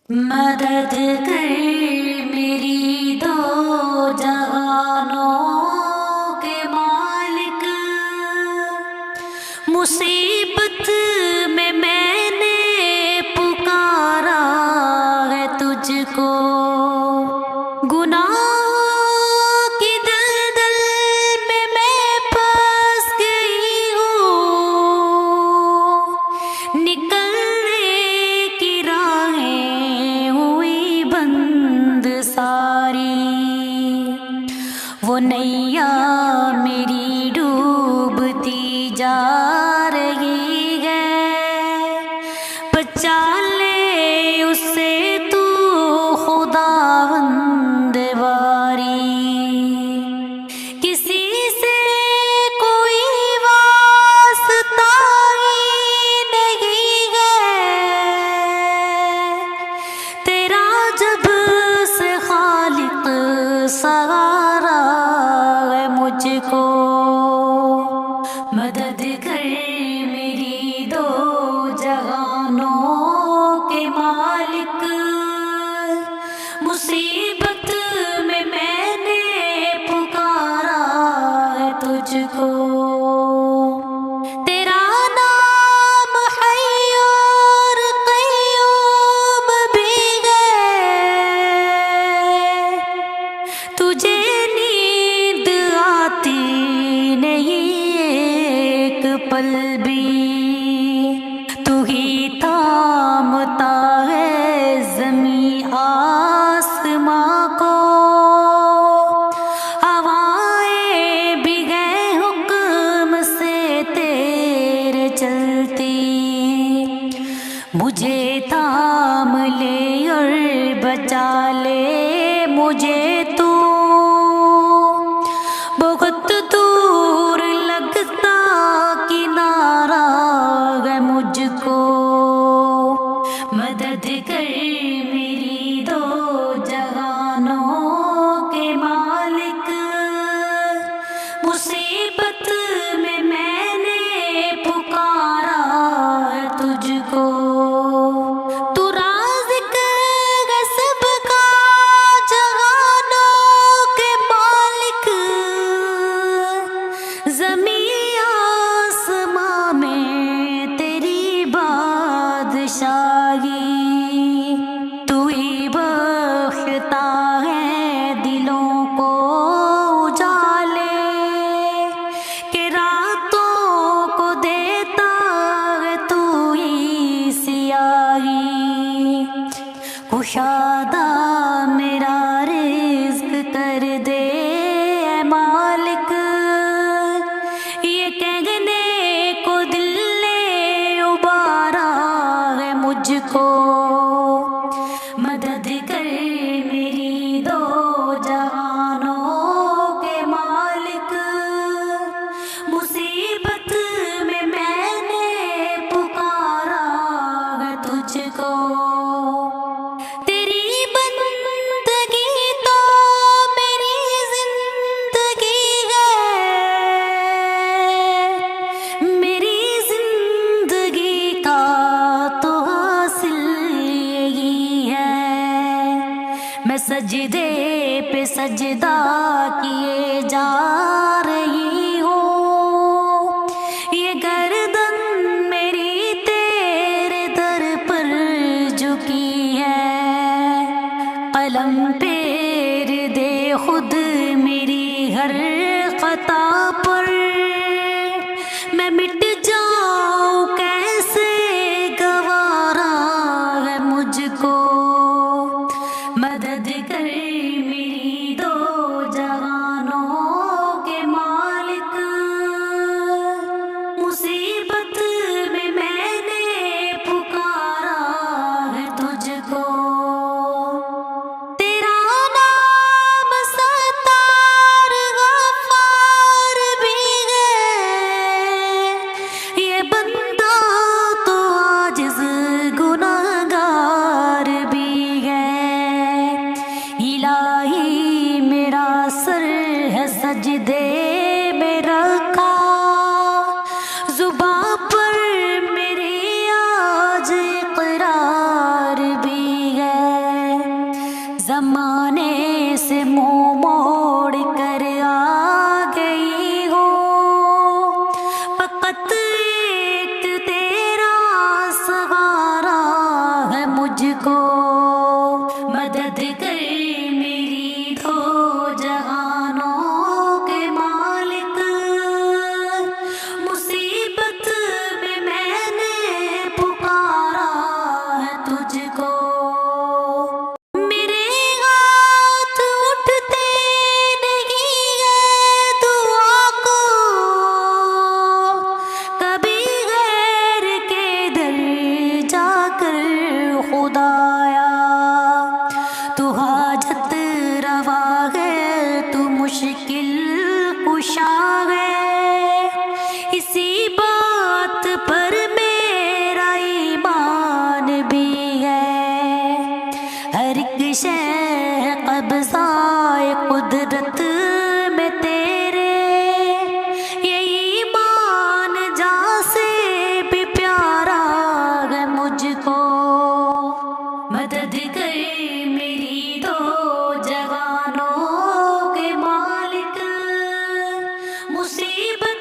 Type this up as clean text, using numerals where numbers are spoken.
मदद कर मेरी दो जहानों के मालिक। मुसीबत में मैंने पुकारा है तुझको। गुनाह की दलदल में मैं फंस गई हूँ। निकलने की राहें हुई बंद सारी। वो नैया मेरी डूबती जा रही है। बचा ले उससे तू खुदावंद वारी। किसी से कोई वास्ता ही नहीं है। तेरा जब से खालिक सहारा है मुझको। मदद कर मेरी दो जहानों के मालिक। मुसीबत में मैंने पुकारा है तुझको। तेरा नाम हय्य और क़य्यूम भी है। तुझे नींद आती नहीं एक पल भी। तू ही थामता है ज़मीं आसमां को। हवाएं भी गए हुक्म से तेरे चलती। मुझे थाम ले और बचा ले मुझे तू। बहुत दूर लगता किनारा है मुझको। मदद कर मेरी दो जहानों के मालिक। मुसीबत में मैंने पुकारा है तुझको। तू राज़िक है सबका जहानों के मालिक। ज़मीं आसमां में तेरी बादशाही। तू ही बख्शता है दिलों को उजाले। के रातों को देता है तू ही सियाही। कुशादा मेरा रिज़्क़ कर दे ऐ मालिक। ये कहने को दिल ने उबारा है मुझको। मदद कर मेरी दो जहानों के मालिक। मुसीबत में मैंने पुकारा है तुझको। तेरी बंदगी तो मेरी जिंदगी है। मेरी जिंदगी का तो हासिल यही है। मैं सजदे पे सजदा किए जा रही हूँ। ये गर्दन मेरी तेरे दर पर झुकी है। कलम पेर दे खुद मेरी हर खता पर। मैं मिट जाऊं कैसे गवारा है मुझको। मदद कर मेरी दो जहानों के मालिक। मुसीबत में मैंने पुकारा है तुझको। तेरा नाम सत्तार गफ्फार भी मुझको मदद कर मेरी दो जहानों के मालिक। मुसीबत में मैंने पुकारा है तुझको। मेरे हाथ उठते नहीं है दुआ को, कभी गैर के दर जाकर खुदाया। तू हाजत रवा है, तू मुश्किल कुशा है, इसी बात पर मेरा ईमान भी है। हर एक शय कब्ज़ाए कुदरत में तेरे, ये ईमान जा से भी प्यारा है मुझको। मदद कर मेरी दो जहानों के मालिक। मुसीबत